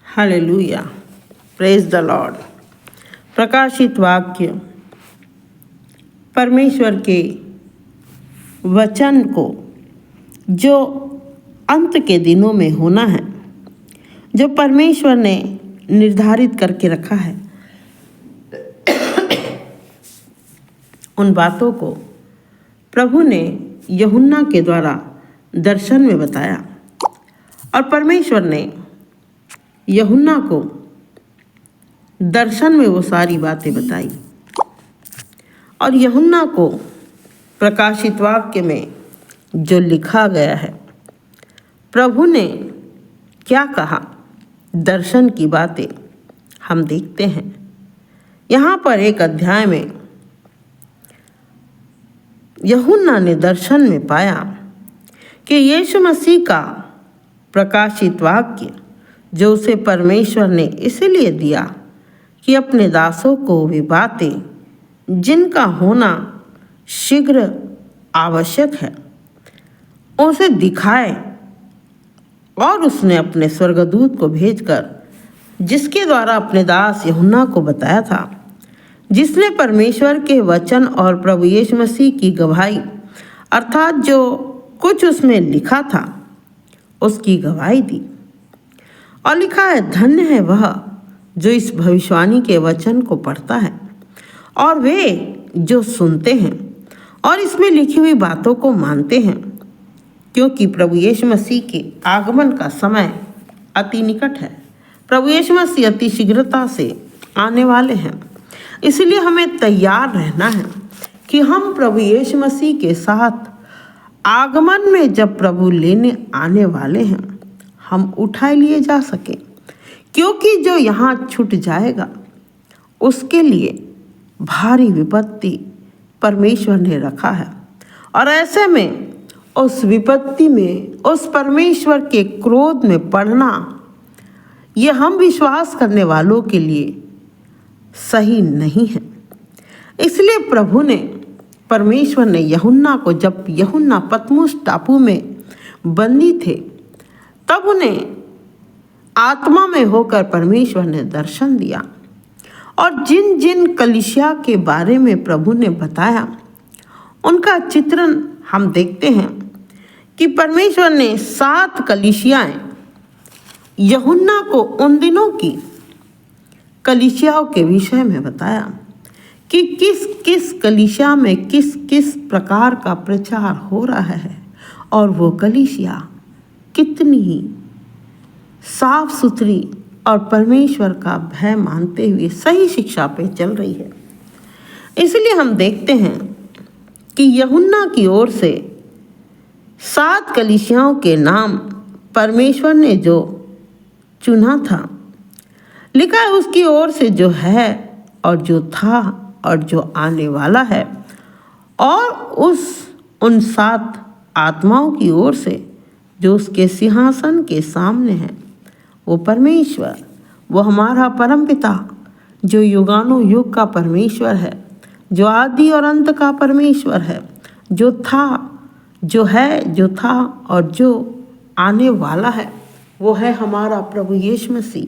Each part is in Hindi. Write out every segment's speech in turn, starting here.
Hallelujah, praise the Lord. प्रकाशित वाक्य परमेश्वर के वचन को जो अंत के दिनों में होना है, जो परमेश्वर ने निर्धारित करके रखा है, उन बातों को प्रभु ने यूहन्ना के द्वारा दर्शन में बताया और परमेश्वर ने यूहन्ना को दर्शन में वो सारी बातें बताई। और यूहन्ना को प्रकाशित वाक्य में जो लिखा गया है, प्रभु ने क्या कहा, दर्शन की बातें हम देखते हैं। यहाँ पर एक अध्याय में यूहन्ना ने दर्शन में पाया कि यीशु मसीह का प्रकाशित वाक्य जो उसे परमेश्वर ने इसलिए दिया कि अपने दासों को वे बातें जिनका होना शीघ्र आवश्यक है उसे दिखाए। और उसने अपने स्वर्गदूत को भेजकर जिसके द्वारा अपने दास यूहन्ना को बताया था, जिसने परमेश्वर के वचन और प्रभु यीशु मसीह की गवाही अर्थात जो कुछ उसमें लिखा था उसकी गवाही दी। और लिखा है, धन्य है वह जो इस भविष्यवाणी के वचन को पढ़ता है और वे जो सुनते हैं और इसमें लिखी हुई बातों को मानते हैं, क्योंकि प्रभु यीशु मसीह के आगमन का समय अति निकट है। प्रभु यीशु मसीह अति शीघ्रता से आने वाले हैं। इसलिए हमें तैयार रहना है कि हम प्रभु यीशु मसीह के साथ आगमन में जब प्रभु लेने आने वाले हैं, हम उठाए लिए जा सके, क्योंकि जो यहाँ छूट जाएगा उसके लिए भारी विपत्ति परमेश्वर ने रखा है। और ऐसे में उस विपत्ति में उस परमेश्वर के क्रोध में पड़ना, ये हम विश्वास करने वालों के लिए सही नहीं है। इसलिए प्रभु ने परमेश्वर ने यूहन्ना को, जब यूहन्ना पतमुस टापू में बंदी थे, तब उन्हें आत्मा में होकर परमेश्वर ने दर्शन दिया। और जिन जिन कलीसिया के बारे में प्रभु ने बताया उनका चित्रण हम देखते हैं कि परमेश्वर ने 7 कलीसियाएं यूहन्ना को उन दिनों की कलीसियाओं के विषय में बताया कि किस किस कलीसिया में किस किस प्रकार का प्रचार हो रहा है और वो कलीसिया कितनी ही साफ सुथरी और परमेश्वर का भय मानते हुए सही शिक्षा पे चल रही है। इसलिए हम देखते हैं कि यूहन्ना की ओर से 7 कलीसियाओं के नाम परमेश्वर ने जो चुना था, लिखा है उसकी ओर से जो है और जो था और जो आने वाला है, और उन 7 आत्माओं की ओर से जो उसके सिंहासन के सामने है, वो परमेश्वर, वो हमारा परमपिता जो युगानुयुग का परमेश्वर है, जो आदि और अंत का परमेश्वर है, जो था, जो है, जो था और जो आने वाला है, वो है हमारा प्रभु यीशु मसीह।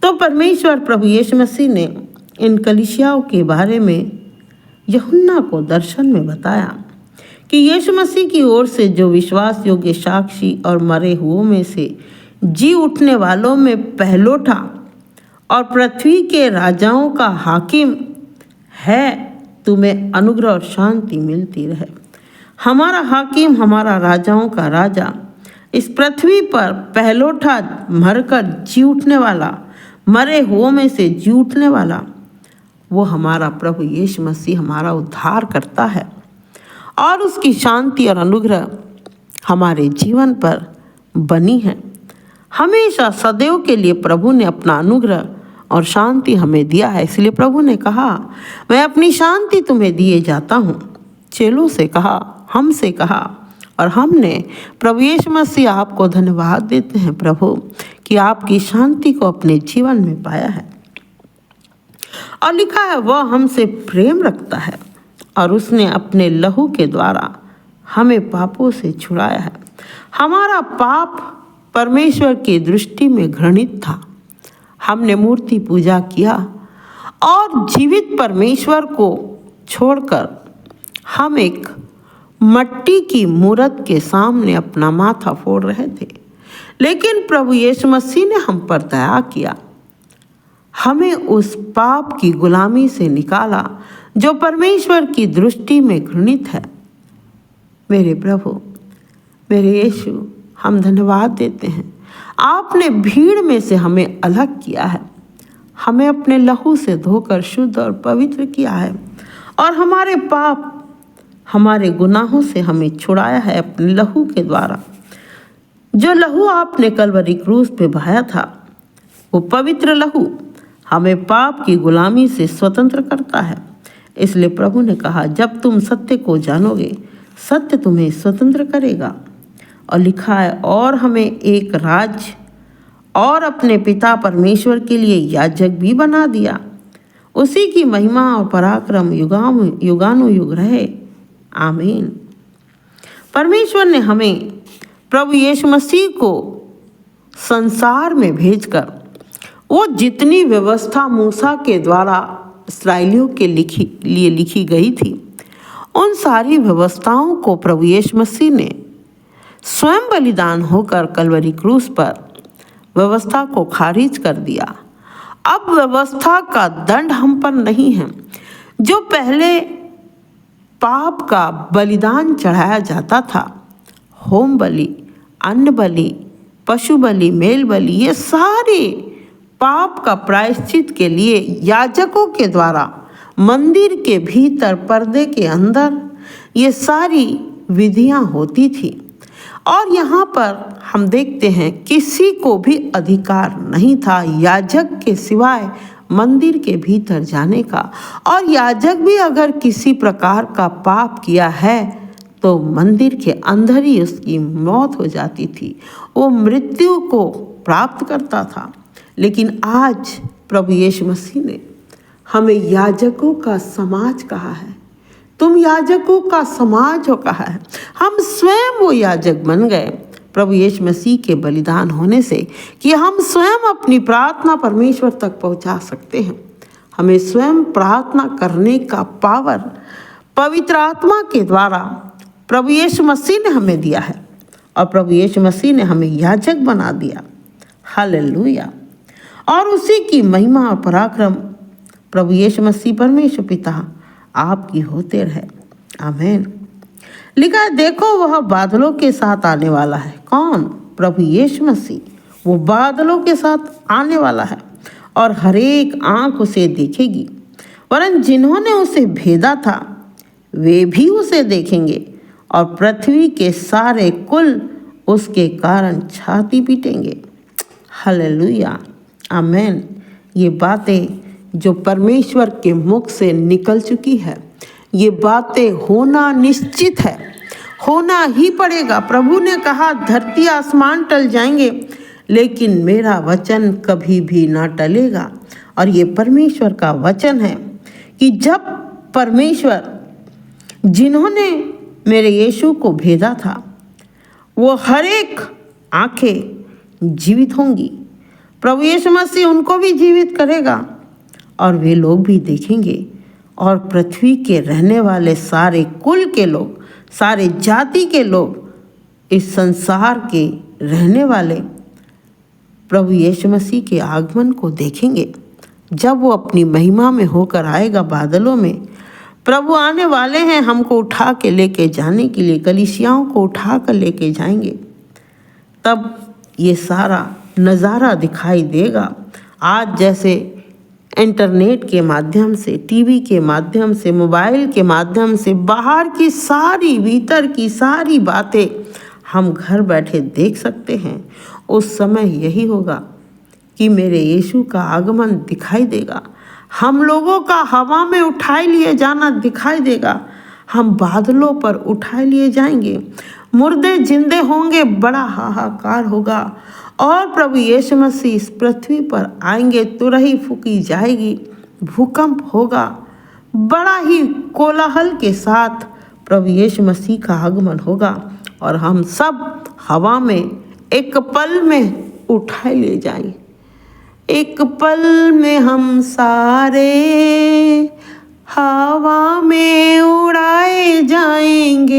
तो परमेश्वर प्रभु यीशु मसीह ने इन कलीसियाओं के बारे में यूहन्ना को दर्शन में बताया कि यीशु मसीह की ओर से जो विश्वास योग्य साक्षी और मरे हुओं में से जी उठने वालों में पहलोठा और पृथ्वी के राजाओं का हाकिम है, तुम्हें अनुग्रह और शांति मिलती रहे। हमारा हाकिम, हमारा राजाओं का राजा, इस पृथ्वी पर पहलोठा मरकर जी उठने वाला, मरे हुओं में से जी उठने वाला, वो हमारा प्रभु यीशु मसीह हमारा उद्धार करता है। और उसकी शांति और अनुग्रह हमारे जीवन पर बनी है। हमेशा सदैव के लिए प्रभु ने अपना अनुग्रह और शांति हमें दिया है। इसलिए प्रभु ने कहा, मैं अपनी शांति तुम्हें दिए जाता हूँ। चेलों से कहा, हमसे कहा, और हमने प्रभु यीशु मसीह आपको धन्यवाद देते हैं प्रभु कि आपकी शांति को अपने जीवन में पाया है। और लिखा है, वह हमसे प्रेम रखता है और उसने अपने लहू के द्वारा हमें पापों से छुड़ाया है। हमारा पाप परमेश्वर की दृष्टि में घृणित था। हमने मूर्ति पूजा किया और जीवित परमेश्वर को छोड़कर हम एक मट्टी की मूरत के सामने अपना माथा फोड़ रहे थे। लेकिन प्रभु यीशु मसीह ने हम पर दया किया, हमें उस पाप की गुलामी से निकाला जो परमेश्वर की दृष्टि में घृणित है। मेरे प्रभु, मेरे यीशु, हम धन्यवाद देते हैं, आपने भीड़ में से हमें अलग किया है, हमें अपने लहू से धोकर शुद्ध और पवित्र किया है और हमारे पाप, हमारे गुनाहों से हमें छुड़ाया है अपने लहू के द्वारा। जो लहू आपने कलवरी क्रूस पे बहाया था, वो पवित्र लहू हमें पाप की गुलामी से स्वतंत्र करता है। इसलिए प्रभु ने कहा, जब तुम सत्य को जानोगे, सत्य तुम्हें स्वतंत्र करेगा। और लिखा है, और हमें एक राज्य और अपने पिता परमेश्वर के लिए याजक भी बना दिया। उसी की महिमा और पराक्रम युगानुयुग रहे। आमीन। परमेश्वर ने हमें प्रभु यीशु मसीह को संसार में भेजकर वो जितनी व्यवस्था मूसा के द्वारा इस्राएलियों के लिए लिखी गई थी, उन सारी व्यवस्थाओं को प्रभु यीशु मसीह ने स्वयं बलिदान होकर कलवरी क्रूस पर व्यवस्था को खारिज कर दिया। अब व्यवस्था का दंड हम पर नहीं है। जो पहले पाप का बलिदान चढ़ाया जाता था, होम बलि, अन्न बलि, पशु बलि, मेल बलि, ये सारे पाप का प्रायश्चित के लिए याजकों के द्वारा मंदिर के भीतर पर्दे के अंदर ये सारी विधियां होती थी। और यहाँ पर हम देखते हैं किसी को भी अधिकार नहीं था याजक के सिवाय मंदिर के भीतर जाने का। और याजक भी अगर किसी प्रकार का पाप किया है तो मंदिर के अंदर ही उसकी मौत हो जाती थी, वो मृत्यु को प्राप्त करता था। लेकिन आज प्रभु यीशु मसीह ने हमें याजकों का समाज कहा है। तुम याजकों का समाज हो कहा है। हम स्वयं वो याजक बन गए प्रभु यीशु मसीह के बलिदान होने से, कि हम स्वयं अपनी प्रार्थना परमेश्वर तक पहुंचा सकते हैं। हमें स्वयं प्रार्थना करने का पावर पवित्र आत्मा के द्वारा प्रभु यीशु मसीह ने हमें दिया है और प्रभु यीशु मसीह ने हमें याजक बना दिया। हालेलुया। और उसी की महिमा और पराक्रम प्रभु यीशु मसीह परमेश्वर पिता आपकी होते रहे। आमीन। लिखा है, देखो वह बादलों के साथ आने वाला है। कौन? प्रभु यीशु मसीह। वो बादलों के साथ आने वाला है और हर एक आंख उसे देखेगी, वरन जिन्होंने उसे भेदा था वे भी उसे देखेंगे और पृथ्वी के सारे कुल उसके कारण छाती पीटेंगे। हालेलुया। आमीन। ये बातें जो परमेश्वर के मुख से निकल चुकी है, ये बातें होना निश्चित है, होना ही पड़ेगा। प्रभु ने कहा, धरती आसमान टल जाएंगे लेकिन मेरा वचन कभी भी ना टलेगा। और ये परमेश्वर का वचन है कि जब परमेश्वर जिन्होंने मेरे यीशु को भेजा था, वो हर एक आंखें जीवित होंगी। प्रभु यीशु मसीह उनको भी जीवित करेगा और वे लोग भी देखेंगे। और पृथ्वी के रहने वाले सारे कुल के लोग, सारे जाति के लोग, इस संसार के रहने वाले प्रभु यीशु मसीह के आगमन को देखेंगे। जब वो अपनी महिमा में होकर आएगा बादलों में, प्रभु आने वाले हैं हमको उठा के लेके जाने के लिए, कलीसियाओं को उठा कर लेके जाएंगे। तब ये सारा नज़ारा दिखाई देगा। आज जैसे इंटरनेट के माध्यम से, टीवी के माध्यम से, मोबाइल के माध्यम से बाहर की सारी, भीतर की सारी बातें हम घर बैठे देख सकते हैं, उस समय यही होगा कि मेरे यीशु का आगमन दिखाई देगा। हम लोगों का हवा में उठाए लिए जाना दिखाई देगा। हम बादलों पर उठाए लिए जाएंगे, मुर्दे जिंदे होंगे, बड़ा हाहाकार होगा। और प्रभु यीशु मसीह इस पृथ्वी पर आएंगे, तुरही फूकी जाएगी, भूकंप होगा, बड़ा ही कोलाहल के साथ प्रभु यीशु मसीह का आगमन होगा और हम सब हवा में एक पल में उठा ले जाएं। एक पल में हम सारे हवा में उड़ाए जाएंगे।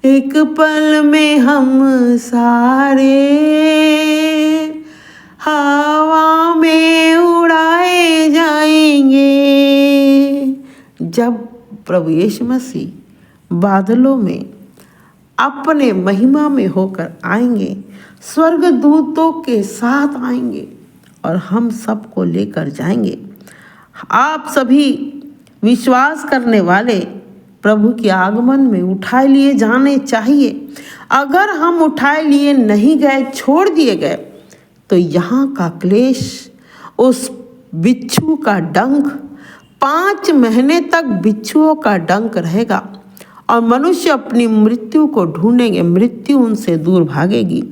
एक पल में हम सारे हवा में उड़ाए जाएंगे। जब प्रभु यीशु मसीह बादलों में अपने महिमा में होकर आएंगे, स्वर्गदूतों के साथ आएंगे और हम सबको लेकर जाएंगे। आप सभी विश्वास करने वाले प्रभु के आगमन में उठाए लिए जाने चाहिए। अगर हम उठाए लिए नहीं गए, छोड़ दिए गए, तो यहाँ का क्लेश, उस बिच्छू का डंक, 5 महीने तक बिच्छुओं का डंक रहेगा और मनुष्य अपनी मृत्यु को ढूंढेंगे, मृत्यु उनसे दूर भागेगी।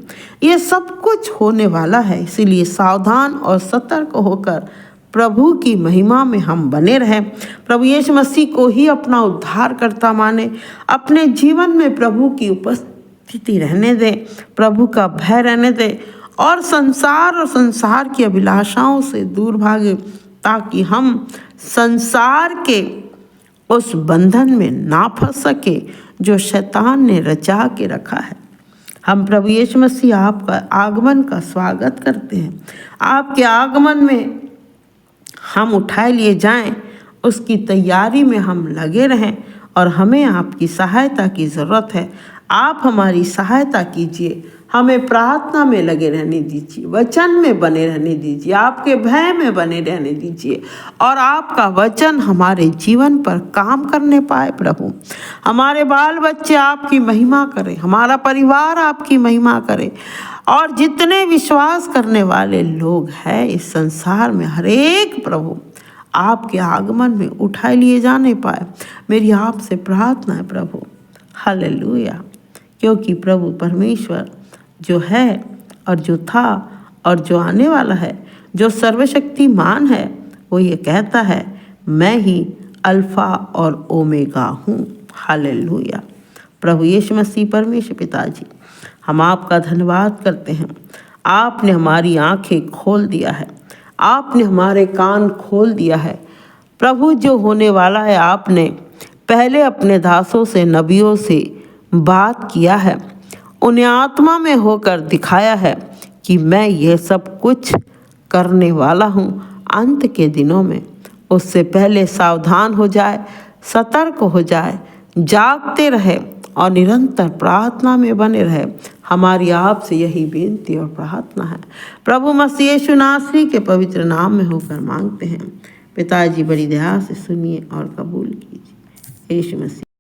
ये सब कुछ होने वाला है, इसीलिए सावधान और सतर्क होकर प्रभु की महिमा में हम बने रहें। प्रभु यीशु मसीह को ही अपना उद्धारकर्ता माने, अपने जीवन में प्रभु की उपस्थिति रहने दें, प्रभु का भय रहने दें और संसार की अभिलाषाओं से दूर भागे, ताकि हम संसार के उस बंधन में ना फंस सके जो शैतान ने रचा के रखा है। हम प्रभु यीशु मसीह आपका आगमन का स्वागत करते हैं। आपके आगमन में हम उठाए लिए जाएं, उसकी तैयारी में हम लगे रहें और हमें आपकी सहायता की ज़रूरत है। आप हमारी सहायता कीजिए, हमें प्रार्थना में लगे रहने दीजिए, वचन में बने रहने दीजिए, आपके भय में बने रहने दीजिए और आपका वचन हमारे जीवन पर काम करने पाए। प्रभु, हमारे बाल बच्चे आपकी महिमा करें, हमारा परिवार आपकी महिमा करे और जितने विश्वास करने वाले लोग हैं इस संसार में, हर एक प्रभु आपके आगमन में उठाए लिए जाने पाए। मेरी आपसे प्रार्थना है प्रभु, हालेलुया। क्योंकि प्रभु परमेश्वर जो है और जो था और जो आने वाला है, जो सर्वशक्तिमान है, वो ये कहता है, मैं ही अल्फ़ा और ओमेगा हूँ। हालेलुया। प्रभु यीशु मसीह परमेश्वर पिताजी, हम आपका धन्यवाद करते हैं। आपने हमारी आंखें खोल दिया है, आपने हमारे कान खोल दिया है। प्रभु, जो होने वाला है आपने पहले अपने दासों से, नबियों से बात किया है, उन्हें आत्मा में होकर दिखाया है कि मैं ये सब कुछ करने वाला हूँ अंत के दिनों में। उससे पहले सावधान हो जाए, सतर्क हो जाए, जागते रहे और निरंतर प्रार्थना में बने रहे। हमारी आपसे यही विनती और प्रार्थना है। प्रभु मसीह यीशु नासरी के पवित्र नाम में होकर मांगते हैं। पिताजी, बड़ी दया से सुनिए और कबूल कीजिए। यीशु मसीह।